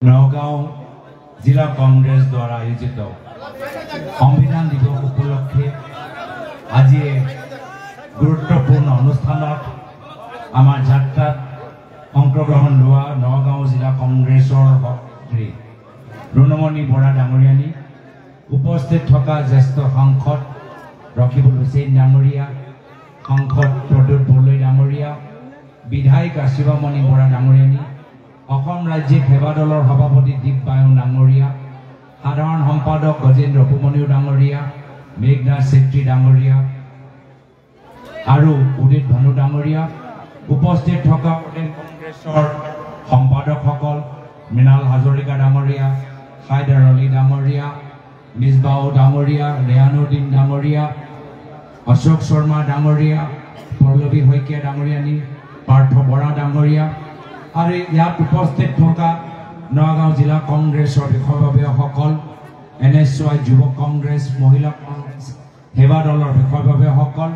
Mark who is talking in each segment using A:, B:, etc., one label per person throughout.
A: নগাঁও জিলা কংগ্ৰেছ দ্বাৰা আয়োজিত সংবিধান দিৱস উপলক্ষে আজি গুৰুত্বপূৰ্ণ অনুষ্ঠানত আমাৰ যাত্ৰাত অংশগ্ৰহণ লোৱা নগাঁও জিলা কংগ্ৰেছৰ সভাপতি ৰুণমণি বৰা ডাঙৰীয়ানী, উপস্থিত থকা জ্যেষ্ঠ সাংসদ ৰকিবুল হুছেইন ডাঙৰীয়া, সাংসদ প্ৰদ্যুৎ বৰদলৈ ডাঙৰীয়া, বিধায়িকা শিৱামণি বৰা ডাঙৰীয়ানী, অসম ৰাজ্যিক সেৱা দলৰ সভাপতি দীপবায়ন ডাঙৰীয়া, সাধাৰণ সম্পাদক গজেন্দ্ৰ উপমন্যু ডাঙৰীয়া, মেঘনাথ চেত্ৰী ডাঙৰীয়া আৰু উদিত ভানু ডাঙৰীয়া, উপস্থিত থকা কংগ্ৰেছৰ সম্পাদকসকল মৃণাল হাজৰিকা ডাঙৰীয়া, হাইদাৰ আলী ডাঙৰীয়া, মিছবাউ ডাঙৰীয়া, ৰেহানুদ্দিন ডাঙৰীয়া, অশোক শৰ্মা ডাঙৰীয়া, পল্লৱী শইকীয়া ডাঙৰীয়ানী, পাৰ্থ বৰা ডাঙৰীয়া আৰু ইয়াত উপস্থিত থকা নগাঁও জিলা কংগ্ৰেছৰ বিষয়ববীয়াসকল, NSY যুৱ কংগ্ৰেছ, মহিলা কংগ্ৰেছ, সেৱা দলৰ বিষয়ববীয়াসকল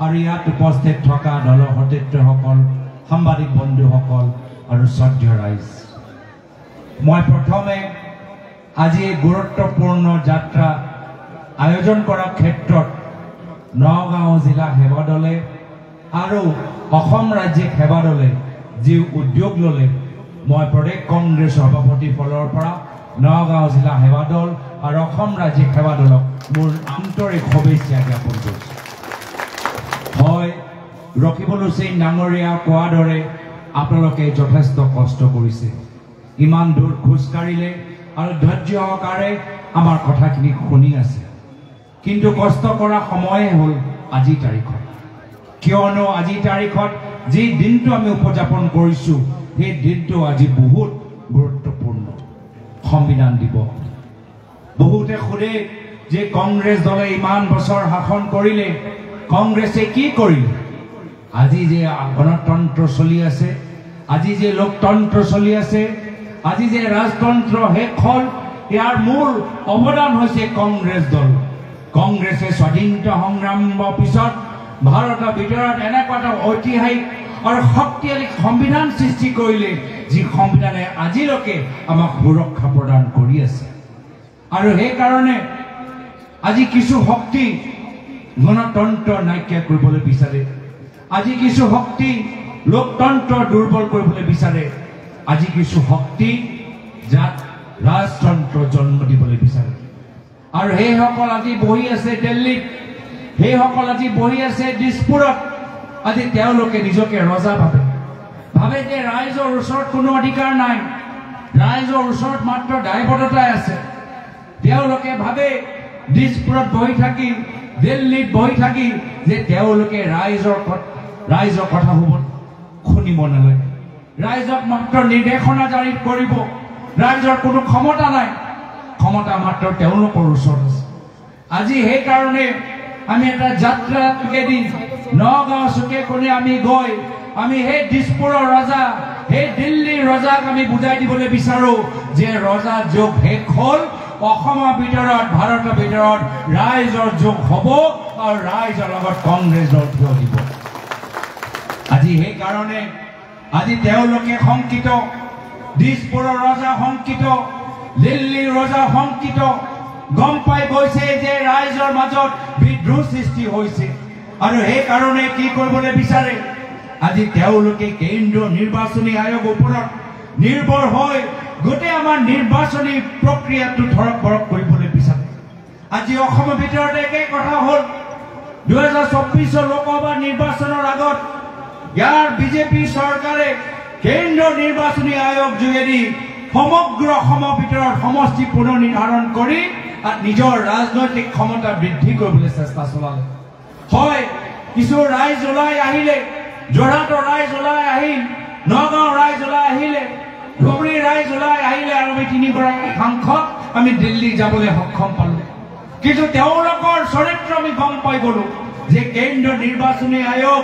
A: আৰু ইয়াত উপস্থিত থকা দলৰ সতীৰ্থসকল, সাংবাদিক বন্ধুসকল আৰু শ্ৰদ্ধেয় ৰাইজ, মই প্ৰথমে আজি গুৰুত্বপূৰ্ণ যাত্ৰা আয়োজন কৰাৰ ক্ষেত্ৰত নগাঁও জিলা সেৱা দলে আৰু অসম ৰাজ্যিক সেৱা দলে যি উদ্যোগ ল'লে, মই প্ৰদেশ কংগ্ৰেছ সভাপতিৰ ফালৰ পৰা নগাঁও জিলা সেৱা দল আৰু অসম ৰাজ্যিক সেৱা দলক মোৰ আন্তৰিক শুভেচ্ছা জ্ঞাপন কৰিছোঁ। হয়, ৰকিবুল হুছেইন ডাঙৰীয়া কোৱাৰ দৰে আপোনালোকে যথেষ্ট কষ্ট কৰিছে, ইমান দূৰ খোজকাঢ়িলে আৰু ধৈৰ্য সহকাৰে আমাৰ কথাখিনি শুনি আছে, কিন্তু কষ্ট কৰা সময়ে হ'ল আজিৰ তাৰিখত। কিয়নো আজিৰ তাৰিখত যি দিনটো আমি উপযাপন কৰিছোঁ, সেই দিনটো আজি বহুত গুৰুত্বপূৰ্ণ, সংবিধান দিৱস। বহুতে সোধে যে কংগ্ৰেছ দলে ইমান বছৰ শাসন কৰিলে, কংগ্ৰেছে কি কৰিলে? আজি যে গণতন্ত্ৰ চলি আছে, আজি যে লোকতন্ত্ৰ চলি আছে, আজি যে ৰাজতন্ত্ৰ শেষ হ'ল, ইয়াৰ মূল অৱদান হৈছে কংগ্ৰেছ দল। কংগ্ৰেছে স্বাধীনতা সংগ্ৰামৰ পিছত ভাৰতৰ ভিতৰত এনেকুৱা এটা ঐতিহাসিক আৰু শক্তিশালী সংবিধান সৃষ্টি কৰিলে, যি সংবিধানে আজিলৈকে আমাক সুৰক্ষা প্ৰদান কৰি আছে। আৰু সেইকাৰণে আজি কিছু শক্তি গণতন্ত্ৰ নাইকিয়া কৰিবলৈ বিচাৰে, আজি কিছু শক্তি লোকতন্ত্ৰ দুৰ্বল কৰিবলৈ বিচাৰে, আজি কিছু শক্তি যাক ৰাজতন্ত্ৰ জন্ম দিবলৈ বিচাৰে। আৰু সেইসকল আজি বহি আছে দিল্লীত, সেইসকল আজি বহি আছে দিছপুৰত। আজি তেওঁলোকে নিজকে ৰজা ভাবে যে ৰাইজৰ ওচৰত কোনো অধিকাৰ নাই, ৰাইজৰ ওচৰত মাত্ৰ দায়বদ্ধতাই আছে। তেওঁলোকে ভাবে দিছপুৰত বহি থাকি, দিল্লীত বহি থাকি যে তেওঁলোকে ৰাইজৰ কথা শুনিব নালাগে, ৰাইজক মাত্ৰ নিৰ্দেশনা জাৰি কৰিব, ৰাইজৰ কোনো ক্ষমতা নাই, ক্ষমতা মাত্ৰ তেওঁলোকৰ ওচৰত আছে। আজি সেইকাৰণে আমি এটা যাত্ৰা যোগেদি নগাঁও চুকে কোণে আমি গৈ আমি সেই দিছপুৰৰ ৰজা, সেই দিল্লীৰ ৰজাক আমি বুজাই দিবলৈ বিচাৰো যে ৰজা যুগ শেষ হ'ল, অসমৰ ভিতৰত, ভাৰতৰ ভিতৰত ৰাইজৰ যুগ হ'ব আৰু ৰাইজৰ লগত কংগ্ৰেছ দল থিয় দিব। আজি সেইকাৰণে আজি তেওঁলোকে শংকিত, দিছপুৰৰ ৰজা শংকিত, দিল্লীৰ ৰজা শংকিত, গম পাই গৈছে যে ৰাইজৰ মাজত বিদ্ৰোহ সৃষ্টি হৈছে। আৰু সেইকাৰণে কি কৰিবলৈ বিচাৰে, আজি তেওঁলোকে কেন্দ্ৰীয় নিৰ্বাচনী আয়োগৰ ওপৰত নিৰ্ভৰ হৈ গোটেই আমাৰ নিৰ্বাচনী প্ৰক্ৰিয়াটো ধৰক বৰক কৰিবলৈ বিচাৰে। আজি অসমৰ ভিতৰত একে কথা হ'ল, 2024 লোকসভা নিৰ্বাচনৰ আগত ইয়াৰ বিজেপি চৰকাৰে কেন্দ্ৰীয় নিৰ্বাচনী আয়োগ যোগেদি সমগ্ৰ অসমৰ ভিতৰত সমষ্টি পুনৰ নিৰ্ধাৰণ কৰি নিজৰ ৰাজনৈতিক ক্ষমতা বৃদ্ধি কৰিবলৈ চেষ্টা চলালে। হয়, কিছু ৰাইজ ওলাই আহিলে, যোৰহাটৰ ৰাইজ ওলাই আহিল, নগাঁও ৰাইজ ওলাই আহিলে, ধুবুৰী ৰাইজ ওলাই আহিলে আৰু আমি 3গৰাকী সাংসদ আমি দিল্লী যাবলৈ সক্ষম পালো। কিন্তু তেওঁলোকৰ চৰিত্ৰ আমি গম পাই গলো যে কেন্দ্ৰীয় নিৰ্বাচনী আয়োগ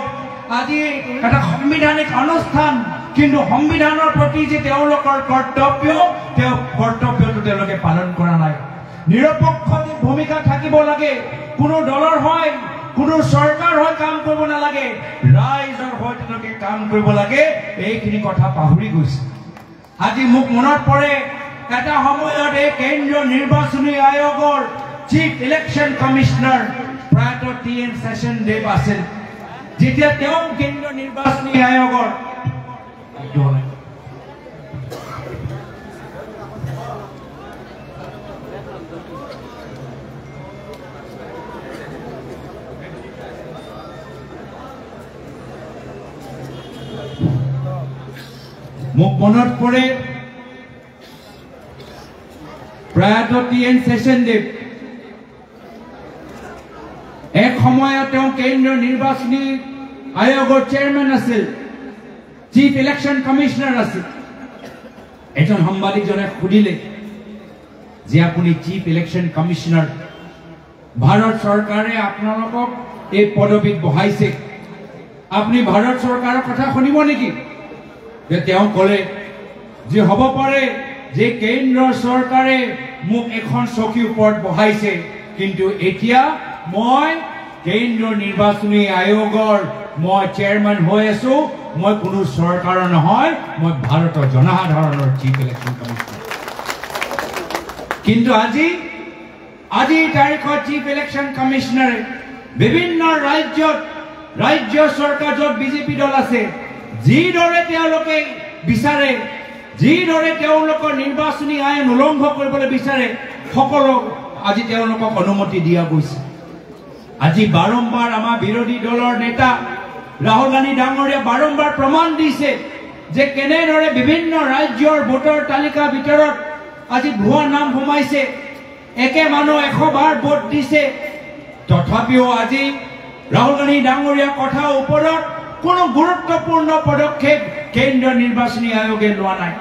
A: আজি এটা সাংবিধানিক অনুষ্ঠান, কিন্তু সংবিধানৰ প্ৰতি যে তেওঁলোকৰ কৰ্তব্য, তেওঁ কৰ্তব্যটো তেওঁলোকে পালন কৰা নাই। নিৰপেক্ষ ভূমিকা থাকিব লাগে, কোনো দলৰ হয়, কোনো চৰকাৰ হৈ কাম কৰিব নালাগে, ৰাইজৰ হৈ তেওঁলোকে কাম কৰিব লাগে, এইখিনি কথা পাহৰি গৈছে। আজি মোক মনত পৰে এটা সময়ত এই কেন্দ্ৰীয় নিৰ্বাচনী আয়োগৰ চিফ ইলেকশ্যন কমিশনাৰ প্ৰয়াত টি.এন. শেষন দেৱ আছিল যেতিয়া তেওঁ কেন্দ্ৰীয় নিৰ্বাচনী আয়োগৰ মোক মনত পৰে প্ৰয়াত টি.এন. শেষন দেৱ এক সময়ত তেওঁ কেন্দ্ৰীয় নিৰ্বাচনী আয়োগৰ চেয়াৰমেন আছিল চিফ ইলেকশ্যন কমিশনাৰ আছিল এজন সাংবাদিকজনে সুধিলে যে আপুনি চিফ ইলেকশ্যন কমিশনাৰ ভাৰত চৰকাৰে আপোনালোকক এই পদবীত বহাইছে আপুনি ভাৰত চৰকাৰৰ কথা শুনিব নেকি তেওঁ ক'লে যে হ'ব পাৰে যে কেন্দ্ৰ চৰকাৰে মোক এখন চকীৰ ওপৰত বহাইছে কিন্তু এতিয়া মই কেন্দ্ৰীয় নিৰ্বাচনী আয়োগৰ মই চেয়াৰমেন হৈ আছো মই কোনো চৰকাৰৰ নহয় মই ভাৰতৰ জনসাধাৰণৰ চিফ ইলেকশ্যন কমিশনাৰ কিন্তু আজি তাৰিখত চিফ ইলেকশ্যন কমিশনাৰে বিভিন্ন ৰাজ্য চৰকাৰ য'ত বিজেপি দল আছে যিদৰে তেওঁলোকে বিচাৰে যিদৰে তেওঁলোকৰ নিৰ্বাচনী আইন উলংঘন কৰিবলৈ বিচাৰে সকলো আজি তেওঁলোকক অনুমতি দিয়া গৈছে আজি বাৰম্বাৰ আমাৰ বিৰোধী দলৰ নেতা ৰাহুল গান্ধী ডাঙৰীয়া বাৰম্বাৰ প্ৰমাণ দিছে যে কেনেদৰে বিভিন্ন ৰাজ্যৰ ভোটৰ তালিকাৰ ভিতৰত আজি ভুৱা নাম সোমাইছে একে মানুহ 100 বাৰ ভোট দিছে তথাপিও আজি ৰাহুল গান্ধী ডাঙৰীয়া কথাৰ ওপৰত কোনো গুৰুত্বপূৰ্ণ পদক্ষেপ কেন্দ্ৰীয় নিৰ্বাচনী আয়োগে লোৱা নাই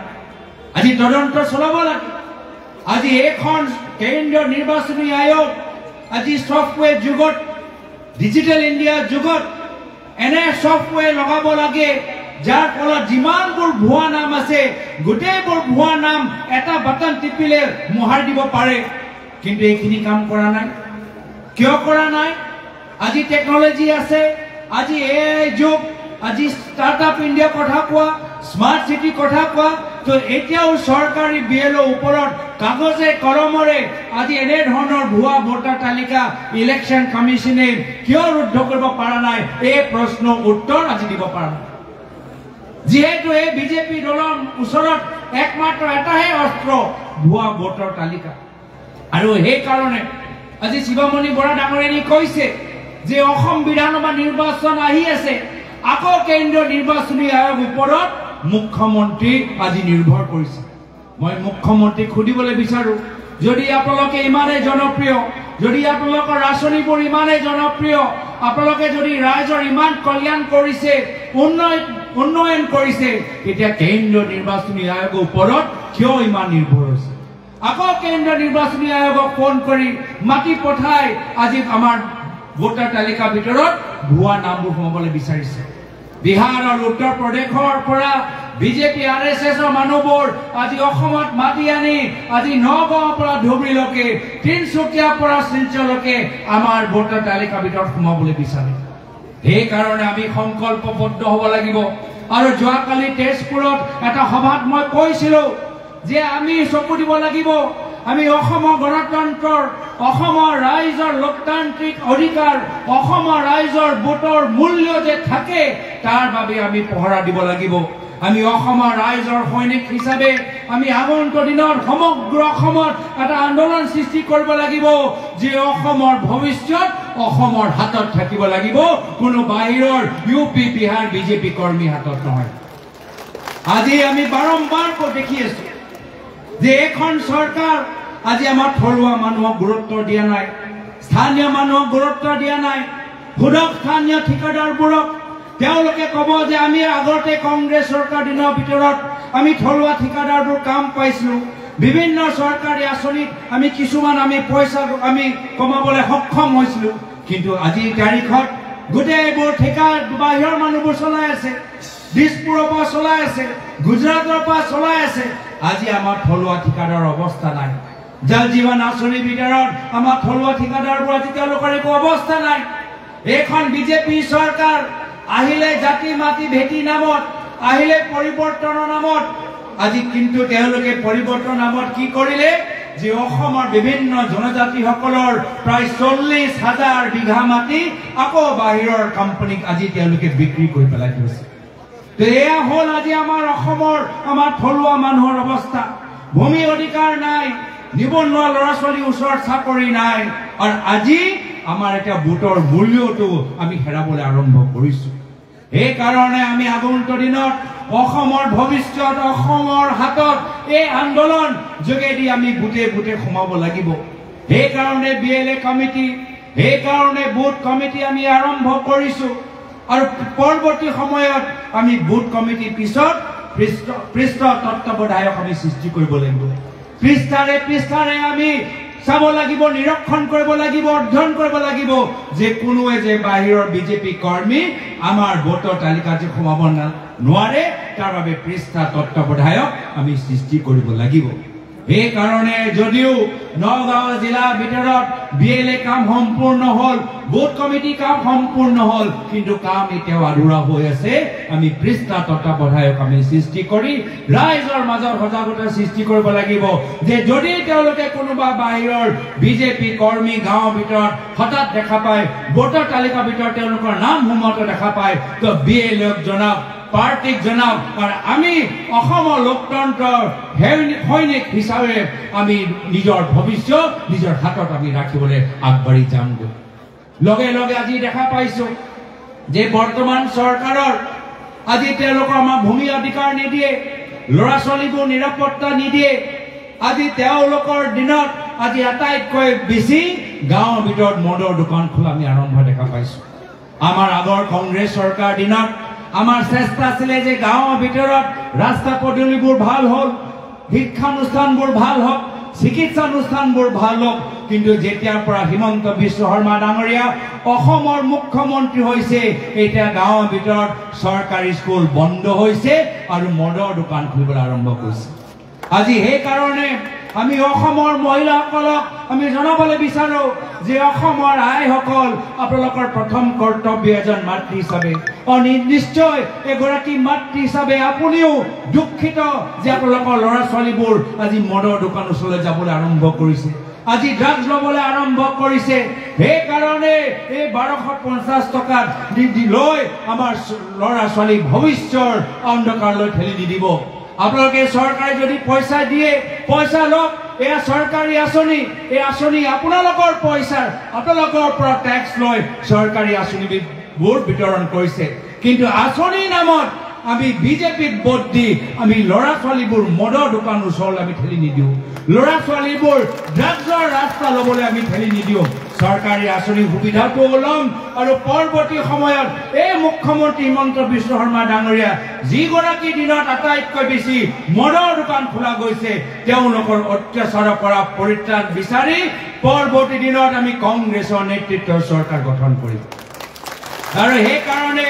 A: আজি তদন্ত চলাব লাগে আজি এখন কেন্দ্ৰীয় নিৰ্বাচনী আয়োগ আজি সফটৱেৰ যুগত ডিজিটেল ইণ্ডিয়া যুগত এনে সফটৱেৰ লগাব লাগে যাৰ ফলত যিমানবোৰ ভুৱা নাম আছে গোটেইবোৰ ভুৱা নাম এটা বাটন টিপিলে মোহাৰ দিব পাৰে কিন্তু এইখিনি কাম কৰা নাই কিয় কৰা নাই আজি টেকনলজি আছে আজি এআই যুগ আজি ষ্টাৰ্টআপ ইণ্ডিয়া কথা কোৱা স্মাৰ্ট সিটি কথা কোৱা তো এতিয়াও চৰকাৰী বিএলঅ ওপৰত কাগজে কলমৰে আজি এনে ধৰণৰ ভুৱা ভোটাৰ তালিকা ইলেকশ্যন কমিশনে কিয় ৰুদ্ধ কৰিব পৰা নাই এই প্ৰশ্নৰ উত্তৰ আজি দিব পৰা নাই যেহেতু এই বিজেপি দলৰ ওচৰত একমাত্ৰ এটাহে অস্ত্ৰ ভুৱা ভোটাৰ তালিকা আৰু সেই কাৰণে আজি শিৱমণি বৰা ডাঙৰীয়াই কৈছে যে অসম বিধানসভা নিৰ্বাচন আহি আছে আকৌ কেন্দ্ৰীয় নিৰ্বাচনী আয়োগৰ ওপৰত মুখ্যমন্ত্ৰী আজি নিৰ্ভৰ কৰিছে মই মুখ্যমন্ত্ৰীক সুধিবলৈ বিচাৰো যদি আপোনালোকে ইমানে জনপ্ৰিয় যদি আপোনালোকৰ ৰাজনীতিবোৰ ইমানে জনপ্ৰিয় আপোনালোকে যদি ৰাইজৰ ইমান কল্যাণ কৰিছে উন্নয়ন কৰিছে তেতিয়া কেন্দ্ৰীয় নিৰ্বাচনী আয়োগৰ ওপৰত কিয় ইমান নিৰ্ভৰ হৈছে আকৌ কেন্দ্ৰীয় নিৰ্বাচনী আয়োগক ফোন কৰি মাতি পঠাই আজি আমাৰ ভোটাৰ তালিকাৰ ভিতৰত ভুৱা নামবোৰ সোমাবলৈ বিচাৰিছে বিহাৰ আৰু উত্তৰ প্ৰদেশৰ পৰা বিজেপি আৰএছএছৰ মানুহবোৰ আজি অসমত মাতি আনি আজি নগাঁৱৰ পৰা ধুবুৰীলৈকে তিনচুকীয়াৰ পৰা শিলচৰলৈকে আমাৰ ভোটাৰ তালিকাৰ ভিতৰত সোমাবলৈ বিচাৰে সেইকাৰণে আমি সংকল্পবদ্ধ হ'ব লাগিব আৰু যোৱাকালি তেজপুৰত এটা সভাত মই কৈছিলো যে আমি চকু দিব লাগিব আমি অসমৰ গণতন্ত্ৰৰ অসমৰ ৰাইজৰ লোকতান্ত্ৰিক অধিকাৰ অসমৰ ৰাইজৰ ভোটৰ মূল্য যে থাকে তাৰ বাবে আমি পহৰা দিব লাগিব আমি অসমৰ ৰাইজৰ সৈনিক হিচাপে আমি আগন্তুক দিনত সমগ্ৰ অসমত এটা আন্দোলন সৃষ্টি কৰিব লাগিব যে অসমৰ ভৱিষ্যত অসমৰ হাতত থাকিব লাগিব কোনো বাহিৰৰ ইউপি বিহাৰ বিজেপি কৰ্মী হাতত নহয় আজি আমি বাৰম্বাৰ দেখি আছো যে এখন চৰকাৰ আজি আমাৰ থলুৱা মানুহক গুৰুত্ব দিয়া নাই স্থানীয় মানুহক গুৰুত্ব দিয়া নাই ভোটক স্থানীয় ঠিকাদাৰবোৰক তেওঁলোকে ক'ব যে আমি আগতে কংগ্ৰেছ চৰকাৰ দিনৰ ভিতৰত আমি থলুৱা ঠিকাদাৰবোৰ কাম পাইছিলো বিভিন্ন চৰকাৰী আঁচনিত আমি কিছুমান আমি পইচা আমি কমাবলৈ সক্ষম হৈছিলো কিন্তু আজিৰ তাৰিখত গোটেইবোৰ ঠিকা বাহিৰৰ মানুহবোৰ চলাই আছে দিছপুৰৰ পৰা চলাই আছে গুজৰাটৰ পৰা চলাই আছে আজি আমাৰ থলুৱা ঠিকাদাৰৰ অৱস্থা নাই জল জীৱন আঁচনিৰ ভিতৰত আমাৰ থলুৱা ঠিকাদাৰবোৰ আজি তেওঁলোকৰ একো অৱস্থা নাই এইখন বিজেপি চৰকাৰ আহিলে জাতি মাটি ভেটি নামত আহিলে পৰিৱৰ্তনৰ নামত আজি কিন্তু তেওঁলোকে পৰিৱৰ্তন নামত কি কৰিলে যে অসমৰ বিভিন্ন জনজাতিসকলৰ প্ৰায় 40,000 বিঘা মাটি আকৌ বাহিৰৰ কোম্পানীক আজি তেওঁলোকে বিক্ৰী কৰি পেলাই দিছে। এয়া হ'ল আজি আমাৰ অসমৰ আমাৰ থলুৱা মানুহৰ অৱস্থা। ভূমি অধিকাৰ নাই, নিবনুৱা ল'ৰা ছোৱালীৰ ওচৰত চাকৰি নাই, আৰু আজি আমাৰ এতিয়া ভোটৰ মূল্যটো আমি হেৰাবলৈ আৰম্ভ কৰিছো। সেইকাৰণে আমি আগন্তুক দিনত অসমৰ ভৱিষ্যত অসমৰ হাতত এই আন্দোলন যোগেদি আমি ভোটে ভোটে সোমাব লাগিব। সেইকাৰণে BLA কমিটি, সেইকাৰণে বুথ কমিটি আমি আৰম্ভ কৰিছো, আৰু পৰৱৰ্তী সময়ত আমি বুথ কমিটিৰ পিছত পৃষ্ঠ তত্ত্বাৱধায়ক আমি সৃষ্টি কৰিব লাগিব। পৃষ্ঠাৰে আমি চাব লাগিব, নিৰীক্ষণ কৰিব লাগিব, অধ্যয়ন কৰিব লাগিব যে কোনোৱে যে বাহিৰৰ বিজেপি কৰ্মী আমাৰ ভোটৰ তালিকাত যে সোমাব নোৱাৰে, তাৰ বাবে পৃষ্ঠা তত্ত্বাৱধায়ক আমি সৃষ্টি কৰিব লাগিব। সেইকাৰণে যদিও নগাঁও জিলাৰ ভিতৰত BLA কাম সম্পূৰ্ণ হ'ল, বুথ কমিটি কাম সম্পূৰ্ণ হ'ল, কিন্তু কাম এতিয়াও আধৰুৱা হৈ আছে। আমি পৃষ্ঠা তত্ত্বাৱধায়ক আমি সৃষ্টি কৰি ৰাইজৰ মাজত সজাগতা সৃষ্টি কৰিব লাগিব যে যদি তেওঁলোকে কোনোবা বাহিৰৰ বিজেপি কৰ্মী গাঁৱৰ ভিতৰত হঠাৎ দেখা পায়, ভোটৰ তালিকাৰ ভিতৰত তেওঁলোকৰ নাম সোমোৱাটো দেখা পায়, তো BLA জনাওক, পাৰ্টিক জনাওক, আৰু আমি অসমৰ লোকতন্ত্ৰৰ সৈনিক হিচাপে আমি নিজৰ ভৱিষ্যত নিজৰ হাতত আমি ৰাখিবলৈ আগবাঢ়ি যামগৈ। লগে লগে আজি দেখা পাইছো যে বৰ্তমান চৰকাৰৰ আজি তেওঁলোকৰ আমাৰ ভূমি অধিকাৰ নিদিয়ে, ল'ৰা ছোৱালীবোৰ নিৰাপত্তা নিদিয়ে। আজি তেওঁলোকৰ দিনত আজি আটাইতকৈ বেছি গাঁৱৰ ভিতৰত মদৰ দোকান খোলা আমি আৰম্ভ দেখা পাইছো। আমাৰ আগৰ কংগ্ৰেছ চৰকাৰ দিনত আমাৰ চেষ্টা আছিলে যে গাঁৱৰ ভিতৰত ৰাস্তা পদূলিবোৰ ভাল হ'ল, শিক্ষানুষ্ঠানবোৰ ভাল হওক, চিকিৎসানুষ্ঠানবোৰ ভাল হওক, কিন্তু যেতিয়াৰ পৰা হিমন্ত বিশ্ব শৰ্মা ডাঙৰীয়া অসমৰ মুখ্যমন্ত্ৰী হৈছে, এতিয়া গাঁৱৰ ভিতৰত চৰকাৰী স্কুল বন্ধ হৈছে আৰু মদৰ দোকান খুলিবলৈ আৰম্ভ কৰিছে। আজি সেইকাৰণে আমি অসমৰ মহিলাসকলক আমি জনাবলৈ বিচাৰো যে অসমৰ আইসকল আপোনালোকৰ প্ৰথম কৰ্তব্য এজন মাতৃ হিচাপে, নিশ্চয় এগৰাকী মাতৃ হিচাপে আপুনিও দুখিত যে আপোনালোকৰ ল'ৰা ছোৱালীবোৰ আজি মদৰ দোকান ওচৰলৈ যাবলৈ আৰম্ভ কৰিছে, আজি ড্ৰাগছ ল'বলৈ আৰম্ভ কৰিছে। সেইকাৰণে এই 1250 টকাত লৈ আমাৰ ল'ৰা ছোৱালী ভৱিষ্যতৰ অন্ধকাৰলৈ ঠেলি নিদিব। আপোনালোকে চৰকাৰে যদি পইচা দিয়ে, পইচা লওক, এয়া চৰকাৰী আঁচনি, এই আঁচনি আপোনালোকৰ পইচা, আপোনালোকৰ পৰা টেক্স লৈ চৰকাৰী আঁচনিবোৰ বিতৰণ কৰিছে, কিন্তু আঁচনিৰ নামত আমি বিজেপিক ভোট দি আমি ল'ৰা ছোৱালীবোৰ মদৰ দোকান ওচৰলৈ আমি ঠেলি নিদিওঁ, ল'ৰা ছোৱালীবোৰ ড্ৰাগছৰ ৰাস্তা ল'বলৈ আমি ঠেলি নিদিওঁ। চৰকাৰী আঁচনিৰ সুবিধাটো ল'ম, আৰু পৰৱৰ্তী সময়ত এই মুখ্যমন্ত্ৰী হিমন্ত বিশ্ব শৰ্মা ডাঙৰীয়া যিগৰাকী দিনত আটাইতকৈ বেছি মদৰ দোকান খোলা গৈছে, তেওঁলোকৰ অত্যাচাৰৰ পৰা পৰিত্ৰাণ বিচাৰি পৰৱৰ্তী দিনত আমি কংগ্ৰেছৰ নেতৃত্বৰ চৰকাৰ গঠন কৰিম। আৰু সেইকাৰণে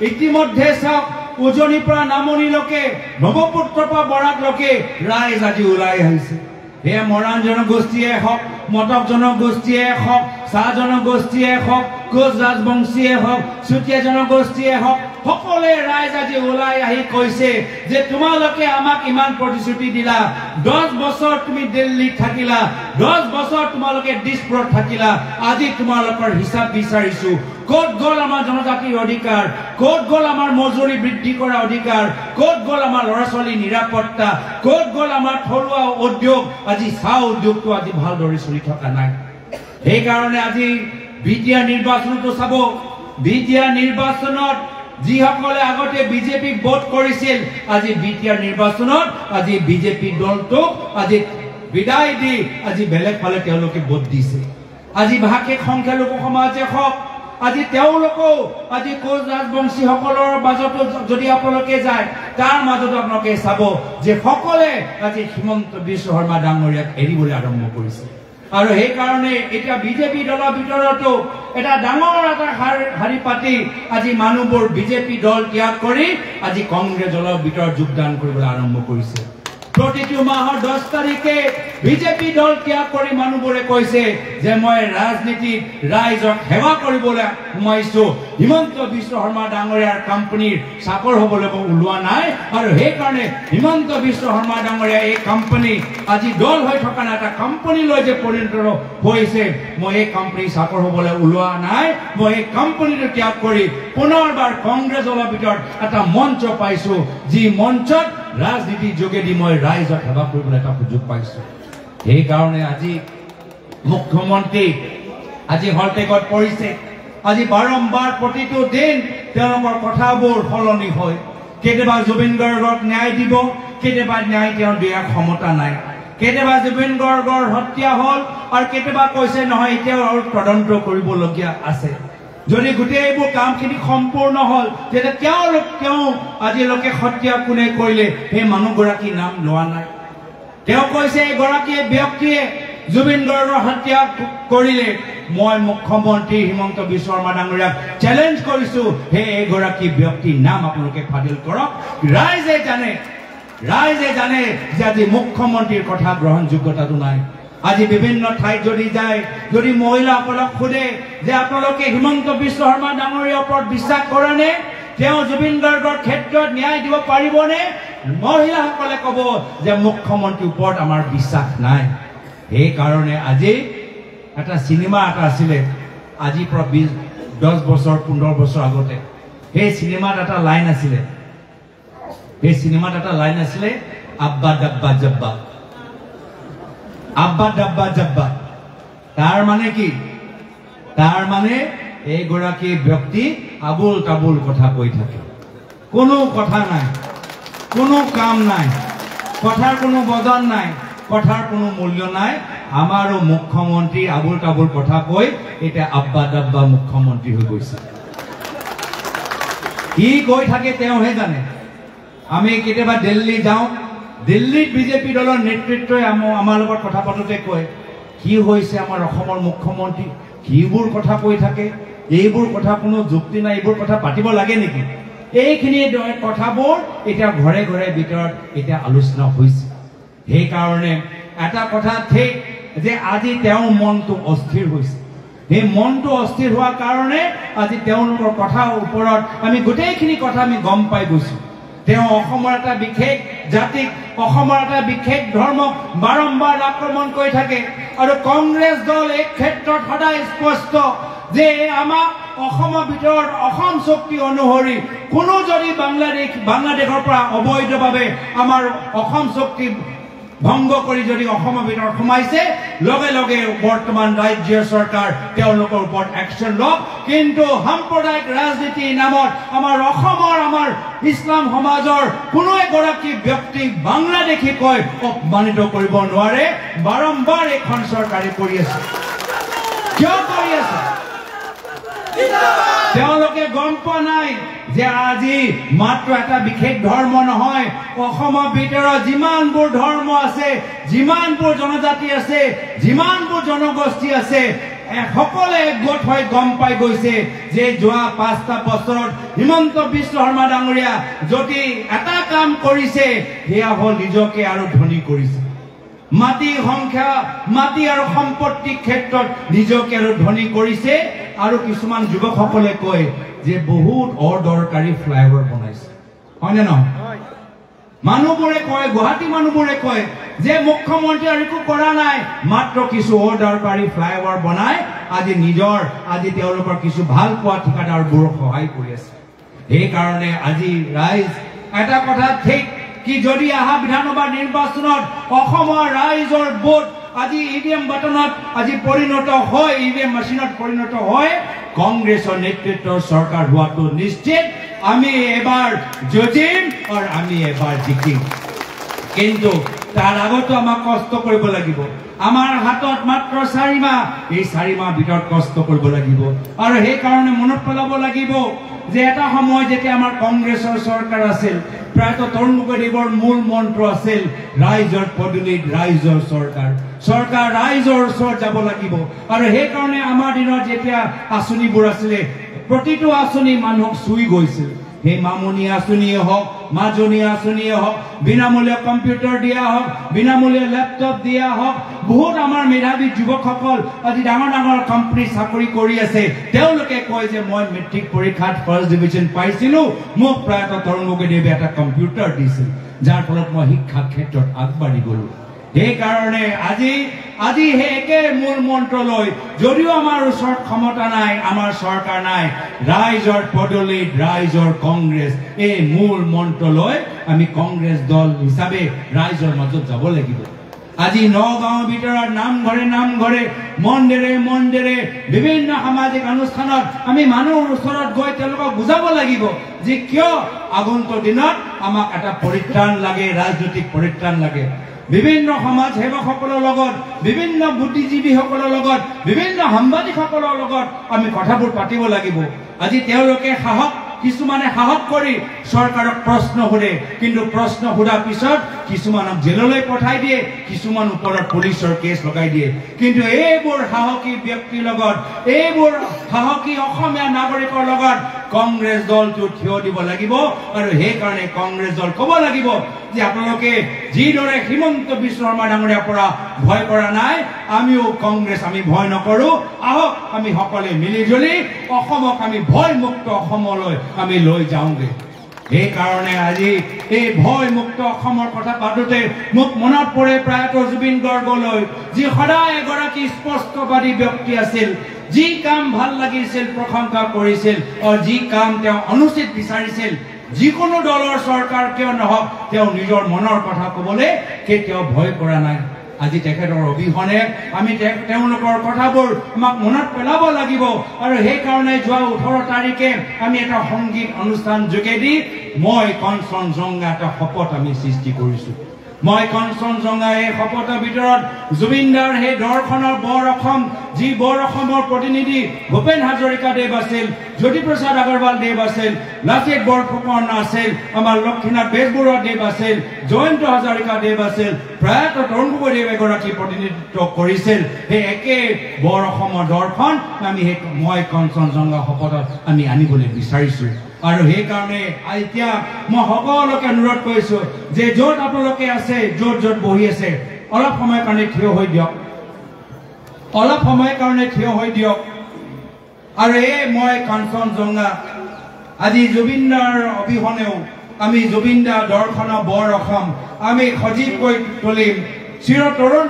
A: ইতিমধ্যে চাওক, উজনিৰ পৰা নামনিলৈকে, ব্ৰহ্মপুত্ৰৰ পৰা বৰাকলৈকে ৰাইজ আজি ওলাই আহিছে। সেয়া মৰাণ জনগোষ্ঠীয়ে হওক, মটক জনগোষ্ঠীয়ে হওক, চাহ জনগোষ্ঠীয়ে হওক, কোচ ৰাজবংশীয়ে হওক, চুতীয়া জনগোষ্ঠীয়ে হওক, সকলোৱে ৰাইজ আজি ওলাই আহি কৈছে যে তোমালোকে আমাক ইমান প্ৰতিশ্ৰুতি দিলা, 10 বছৰ তুমি দিল্লীত থাকিলা, 10 বছৰ তোমালোকে দিছপুৰত থাকিলা, আজি তোমালোকৰ হিচাপ বিচাৰিছো। ক'ত গ'ল আমাৰ জনজাতিৰ অধিকাৰ? ক'ত গ'ল আমাৰ মজুৰি বৃদ্ধি কৰা অধিকাৰ? ক'ত গ'ল আমাৰ ল'ৰা ছোৱালীৰ নিৰাপত্তা? ক'ত গ'ল আমাৰ থলুৱা উদ্যোগ? আজি চাহ উদ্যোগটো আজি ভালদৰে চলি থকা নাই। সেইকাৰণে আজি বিটিয়া নিৰ্বাচনটো চাব, বিটিয়া নিৰ্বাচনত যিসকলে আগতে বিজেপিক ভোট কৰিছিল, আজি বিটিয়া নিৰ্বাচনত আজি বিজেপি দলটোক আজি বিদায় দি আজি বেলেগ ফালে তেওঁলোকে ভোট দিছে। আজি ভাষিক সংখ্যালঘু সমাজে হওক, আজি তেওঁলোকেও আজি কোচ ৰাজবংশীসকলৰ মাজতো যদি আপোনালোকে যায়, তাৰ মাজতো আপোনালোকে চাব যে সকলে আজি হিমন্ত বিশ্ব শৰ্মা ডাঙৰীয়াক এৰিবলৈ আৰম্ভ কৰিছে। আৰু সেইকাৰণে এতিয়া বিজেপি দলৰ ভিতৰতো এটা ডাঙৰ এটা শাৰী পাতি আজি মানুহবোৰ বিজেপি দল ত্যাগ কৰি আজি কংগ্ৰেছ দলৰ ভিতৰত যোগদান কৰিবলৈ আৰম্ভ কৰিছে। প্ৰতিটো মাহৰ 10 তাৰিখে বিজেপি দল ত্যাগ কৰি মানুহবোৰে কৈছে যে মই ৰাজনীতিত ৰাইজক সেৱা কৰিবলৈ সোমাইছো হিমন্ত বিশ্ব শৰ্মা ডাঙৰীয়াৰ কোম্পানীৰ চাকৰ হ'বলৈ ওলোৱা নাই আৰু সেই কাৰণে হিমন্ত বিশ্ব শৰ্মা ডাঙৰীয়া এই কোম্পানী আজি দল হৈ থকা এটা কোম্পানীলৈ যে পৰিণত হৈছে মই এই কোম্পানী চাকৰ হ'বলৈ ওলোৱা নাই মই এই কোম্পানীটো ত্যাগ কৰি পুনৰবাৰ কংগ্ৰেছ দলৰ ভিতৰত এটা মঞ্চ পাইছো যি মঞ্চত ৰাজনীতিৰ যোগেদি মই ৰাইজক সেৱা কৰিবলৈ এটা সুযোগ পাইছো এই কাৰণে আজি মুখ্যমন্ত্ৰী আজি হলটেকত পৰিছে আজি বাৰম্বাৰ প্ৰতিটো দিন তেওঁলোকৰ কথাবোৰ সলনি হয় কেতিয়াবা জুবিন গাৰ্গক ন্যায় দিব কেতিয়াবা ন্যায় তেওঁ দিয়াৰ ক্ষমতা নাই কেতিয়াবা জুবিন গাৰ্গৰ হত্যা হ'ল আৰু কেতিয়াবা কৈছে নহয় এতিয়াও আৰু তদন্ত কৰিবলগীয়া আছে যদি গোটেই এইবোৰ কামখিনি সম্পূৰ্ণ হ'ল তেতিয়া তেওঁ আজিলৈকে হত্যা কোনে কৰিলে সেই মানুহগৰাকীৰ নাম লোৱা নাই তেওঁ কৈছে এগৰাকী ব্যক্তিয়ে জুবিন গাৰ্গৰ হত্যা কৰিলে মই মুখ্যমন্ত্ৰী হিমন্ত বিশ্ব শৰ্মা ডাঙৰীয়াক চ্যালেঞ্জ কৰিছো হে এগৰাকী ব্যক্তিৰ নাম আপোনালোকে ফাদিল কৰক ৰাইজে জানে যে আজি মুখ্যমন্ত্ৰীৰ কথা গ্ৰহণযোগ্যতাটো নাই আজি বিভিন্ন ঠাইত যদি যায় যদি মহিলাসকলক সোধে যে আপোনালোকে হিমন্ত বিশ্ব শৰ্মা ডাঙৰীয়াৰ ওপৰত বিশ্বাস কৰেনে তেওঁ জুবিন গাৰ্গৰ ক্ষেত্ৰত ন্যায় দিব পাৰিবনে মহিলাসকলে ক'ব যে মুখ্যমন্ত্ৰীৰ ওপৰত আমাৰ বিশ্বাস নাই এই কাৰণে আজি এটা সিনেমা এটা আছিলে আজি পৰা 10 বছৰ 15 বছৰ আগতে এই সিনেমাত এটা লাইন আছিলে আব্বা ডাব্বা জব্বা আব্বা ডাব্বা জব্বা তাৰ মানে কি তাৰ মানে এইগৰাকী ব্যক্তি আবুল তাবুল কথা কৈ থাকে কোনো কথা নাই কোনো কাম নাই কথাৰ কোনো বদন নাই কথাৰ কোনো মূল্য নাই আমাৰো মুখ্যমন্ত্ৰী আবুল তাবুল কথা কৈ এটা আব্বা ডাব্বা মুখ্যমন্ত্ৰী হৈ গৈছে কি কৈ থাকে তেওঁহে জানে আমি কেতিয়াবা দিল্লী যাওঁ দিল্লীত বিজেপি দলৰ নেতৃত্বই আমাৰ লগত কথা পাতোতে কয় কি হৈছে আমাৰ অসমৰ মুখ্যমন্ত্ৰী কিবোৰ কথা কৈ থাকে এইবোৰ কথা কোনো যুক্তি নাই এইবোৰ কথা পাতিব লাগে নেকি এইখিনি কথাবোৰ এতিয়া ঘৰে ঘৰে ভিতৰত এতিয়া আলোচনা হৈছে সেই কাৰণে এটা কথা ঠিক যে আজি তেওঁৰ মনটো অস্থিৰ হৈছে এই মনটো অস্থিৰ হোৱাৰ কাৰণে আজি তেওঁলোকৰ কথাৰ ওপৰত আমি গোটেইখিনি কথা আমি গম পাই গৈছো তেওঁ অসমৰ এটা বিশেষ জাতিক অসমৰ এটা বিশেষ ধৰ্মক বাৰম্বাৰ আক্ৰমণ কৰি থাকে আৰু কংগ্ৰেছ দল এই ক্ষেত্ৰত সদায় স্পষ্ট যে আমাৰ অসমৰ ভিতৰত অসম শক্তি অনুসৰি কোনো যদি বাংলাদেশৰ পৰা অবৈধভাৱে আমাৰ অসম শক্তি ভংগ কৰি যদি অসমৰ ভিতৰত সোমাইছে লগে লগে বৰ্তমান ৰাজ্যৰ চৰকাৰ তেওঁলোকৰ ওপৰত একশ্যন লওক কিন্তু সাম্প্ৰদায়িক ৰাজনীতিৰ নামত আমাৰ অসমৰ আমাৰ ইছলাম সমাজৰ কোনো এগৰাকী ব্যক্তিক বাংলাদেশী কৈ অপমানিত কৰিব নোৱাৰে বাৰম্বাৰ এখন চৰকাৰে কৰি আছে কিয় কৰি আছে তেওঁলোকে গম পোৱা নাই যে আজি মাত্ৰ এটা বিশেষ ধৰ্ম নহয় অসমৰ ভিতৰত যিমানবোৰ ধৰ্ম আছে যিমানবোৰ জনজাতি আছে যিমানবোৰ জনগোষ্ঠী আছে সকলে একগোট হৈ গম পাই গৈছে যে যোৱা 5টা বছৰত হিমন্ত বিশ্ব শৰ্মা ডাঙৰীয়া যদি এটা কাম কৰিছে সেয়া হ'ল নিজকে আৰু ধনী কৰিছে মাটি সংখ্যা মাটি আৰু সম্পত্তিৰ ক্ষেত্ৰত নিজকে আৰু ধনী কৰিছে আৰু কিছুমান যুৱকসকলে কয় যে বহুত অদৰকাৰী ফ্লাইঅভাৰ বনাইছে হয় নে নহয় মানুহবোৰে কয় গুৱাহাটী মানুহবোৰে কয় যে মুখ্যমন্ত্ৰী আৰু একো কৰা নাই মাত্ৰ কিছু অদৰকাৰী ফ্লাইঅভাৰ বনাই আজি তেওঁলোকৰ কিছু ভাল পোৱা ঠিকাদাৰবোৰক সহায় কৰি আছে এই কাৰণে আজি ৰাইজ এটা কথা ঠিক কি যদি আহা বিধানসভা নিৰ্বাচনত অসমৰ ৰাইজৰ ভোট আজি ইভিএম বাটনত আজি পৰিণত হয় ইভিএম মেচিনত পৰিণত হয় কংগ্ৰেছৰ নেতৃত্বৰ চৰকাৰ হোৱাটো নিশ্চিত আমি এবাৰ জিতিম আৰু আমি এবাৰ জিকিম কিন্তু তাৰ আগতো আমাক কষ্ট কৰিব লাগিব আমাৰ হাতত মাত্ৰ 4 মাহ এই 4 মাহ ভিতৰত কষ্ট কৰিব লাগিব আৰু সেই কাৰণে মনত পেলাব লাগিব যে এটা সময় যেতিয়া আমাৰ কংগ্ৰেছৰ চৰকাৰ আছিল প্ৰায়তো তৰুণ গগৈদেৱৰ মূল মন্ত্ৰ আছিল ৰাইজৰ পদূলিত ৰাইজৰ চৰকাৰ ৰাইজৰ ওচৰত যাব লাগিব আৰু সেই কাৰণে আমাৰ দিনত যেতিয়া আঁচনিবোৰ আছিলে প্ৰতিটো আঁচনি মানুহক চুই গৈছিল সেই মামনি আঁচনিয়ে হওক, মাজনী আঁচনিয়ে হওক, বিনামূলীয়া কম্পিউটাৰ দিয়া হওক, বিনামূলীয়া লেপটপ দিয়া হওক, বহুত আমাৰ মেধাৱী যুৱকসকল আজি ডাঙৰ ডাঙৰ কোম্পানী চাকৰি কৰি আছে। তেওঁলোকে কয় যে মই মেট্ৰিক পৰীক্ষাত ফাৰ্ষ্ট ডিভিজন পাইছিলো, মোক প্ৰায়তঃ তৰুণ গগৈদেৱে এটা কম্পিউটাৰ দিছিল, যাৰ ফলত মই শিক্ষাৰ ক্ষেত্ৰত আগবাঢ়ি গলো। সেইকাৰণে আজি সেই একে মূল মন্ত্ৰ লৈ যদিও আমাৰ ওচৰত ক্ষমতা নাই, আমাৰ চৰকাৰ নাই, ৰাইজৰ পদূলিত ৰাইজৰ কংগ্ৰেছ, এই মূল মন্ত্ৰ লৈ আমি কংগ্ৰেছ দল হিচাপে ৰাইজৰ মাজত যাব লাগিব। আজি নগাঁৱৰ ভিতৰত নামঘৰে মন্দিৰে বিভিন্ন সামাজিক অনুষ্ঠানত আমি মানুহৰ ওচৰত গৈ তেওঁলোকক বুজাব লাগিব যে কিয় আগন্তুক দিনত আমাক এটা পৰিত্ৰাণ লাগে, ৰাজনৈতিক পৰিত্ৰাণ লাগে। বিভিন্ন সমাজ সেৱকসকলৰ লগত, বিভিন্ন বুদ্ধিজীৱীসকলৰ লগত, বিভিন্ন সাংবাদিকসকলৰ লগত আমি কথাবোৰ পাতিব লাগিব। আজি তেওঁলোকে কিছুমানে সাহস কৰি চৰকাৰক প্ৰশ্ন সোধে, কিন্তু প্ৰশ্ন সোধাৰ পিছত কিছুমানক জেললৈ পঠাই দিয়ে, কিছুমান ওপৰত পুলিচৰ কেছ লগাই দিয়ে। কিন্তু এইবোৰ সাহসী ব্যক্তিৰ লগত, এইবোৰ সাহসী অসমীয়া নাগৰিকৰ লগত কংগ্ৰেছ দলটো থিয় দিব লাগিব। আৰু সেইকাৰণে কংগ্ৰেছ দল ক'ব লাগিব যে আপোনালোকে যিদৰে হিমন্ত বিশ্ব শৰ্মা ডাঙৰীয়াৰ পৰা ভয় কৰা নাই, আমিও কংগ্ৰেছ আমি ভয় নকৰো। আহক আমি সকলোৱে মিলিজুলি অসমক আমি ভয়মুক্ত অসমলৈ আমি লৈ যাওঁগে। সেইকাৰণে আজি এই ভয়মুক্ত অসমৰ কথা পাতোতে মোক মনত পৰে প্ৰায়তঃ জুবিন গাৰ্গলৈ, যি সদায় এগৰাকী স্পষ্টবাদী ব্যক্তি আছিল। যি কাম ভাল লাগিছিল প্ৰশংসা কৰিছিল, আৰু যি কাম তেওঁ অনুচিত বিচাৰিছিল, যিকোনো দলৰ চৰকাৰ কিয় নহওক তেওঁ নিজৰ মনৰ কথা ক'বলৈ কেতিয়াও ভয় কৰা নাই। আজি তেখেতৰ অবিহনে আমি তেওঁলোকৰ কথাবোৰ আমাক মনত পেলাব লাগিব। আৰু সেইকাৰণে যোৱা 18 তাৰিখে আমি এটা সংগীত অনুষ্ঠান যোগেদি মই কঞ্চনজংঘা এটা শপত আমি সৃষ্টি কৰিছো। মই কঞ্চনজংঘা এই শপতৰ ভিতৰত জুবিনদাৰ সেই দৰ্শনৰ বৰ অসম, যি বৰ অসমৰ প্ৰতিনিধি ভূপেন হাজৰিকা দেৱ আছিল, জ্যোতিপ্ৰসাদ আগৰৱাল দেৱ আছিল, লাচিত বৰফুকন আছিল, আমাৰ লক্ষ্মীনাথ বেজবৰুৱা দেৱ আছিল, জয়ন্ত হাজৰিকা দেৱ আছিল, প্ৰায়তঃ তৰুণ গগৈদেৱ এগৰাকী প্ৰতিনিধিত্ব কৰিছিল। সেই একে বৰ অসমৰ দৰ্শন মই কঞ্চনজংঘা শপতত আমি আনিবলৈ বিচাৰিছো। আৰু সেইকাৰণে এতিয়া মই সকলোকে অনুৰোধ কৰিছো যে য'ত আপোনালোকে আছে, য'ত বহি আছে, অলপ সময়ৰ কাৰণে থিয় হৈ দিয়ক, অলপ সময়ৰ কাৰণে থিয় হৈ দিয়ক। আৰু মই কঞ্চনজংঘা আজি জুবিনদাৰ অবিহনেও আমি জুবিনদাৰ দৰ্শনৰ বৰ অসম আমি সজীৱকৈ তুলিম, চিৰতৰুণ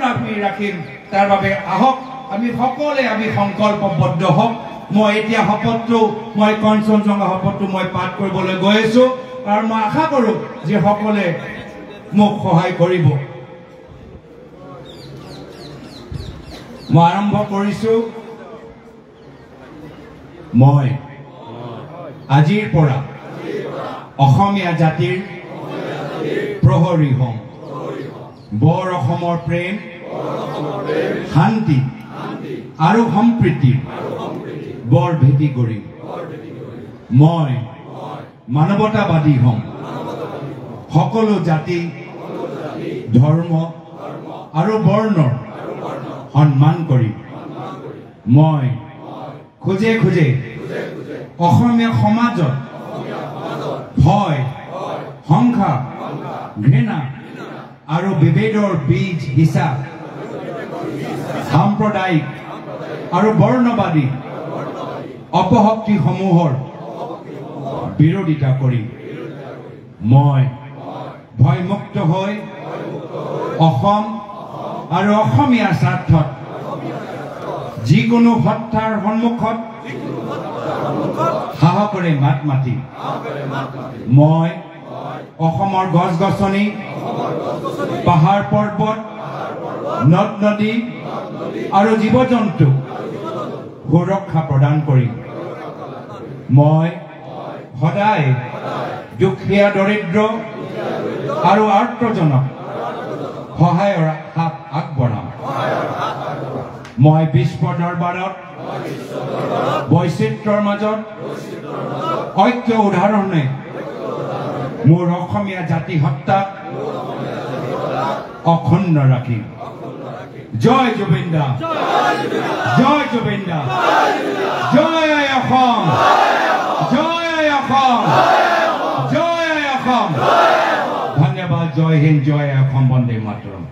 A: ৰাখিম। তাৰ বাবে আহক আমি সকলোৱে আমি সংকল্পবদ্ধ হওক। মই এতিয়া শপতটো মই কঞ্চনজংঘা শপতটো মই পাঠ কৰিবলৈ গৈ আছো, আৰু মই আশা কৰো যে সকলোৱে মোক সহায় কৰিব। মই আৰম্ভ কৰিছো। মই আজিৰ পৰা অসমীয়া জাতিৰ প্ৰহৰী হম। বৰ অসমৰ প্ৰেম, শান্তি আৰু সম্প্ৰীতিৰ বৰ ভেটি কৰি মই মানৱতাবাদী হম। সকলো জাতি, ধৰ্ম আৰু বৰ্ণৰ সন্মান কৰি মই খোজে খোজে অসমীয়া সমাজত ভয়, সংখ্যা, ঘৃণা আৰু বিভেদৰ বীজ হিচাপ সাম্প্ৰদায়িক আৰু বৰ্ণবাদী অপশক্তিসমূহৰ বিৰোধিতা কৰি মই ভয়মুক্ত হৈ অসম আৰু অসমীয়াৰ স্বাৰ্থত যিকোনো হত্যাৰ সন্মুখত সাহসেৰে মাত মাতি মই অসমৰ গছ-গছনি, পাহাৰ পৰ্বত, নদ নদী আৰু জীৱ-জন্তু সুৰক্ষা প্ৰদান কৰি মই সদায় দুখীয়া, দৰিদ্ৰ আৰু আৰ্তজনক সহায়ৰ হাত আগবঢ়াম। মই বিশ্ব দৰবাৰত বৈচিত্ৰৰ মাজত ঐক্য উদাহৰণে মোৰ অসমীয়া জাতি সত্তাক অক্ষুণ্ণ ৰাখিম। জয় জুবিন দা, জয় জুবিন দা, জয় অসম, জয় অসম। জয় হিন্দ, জয় অসম, বন্দে মাতৰম।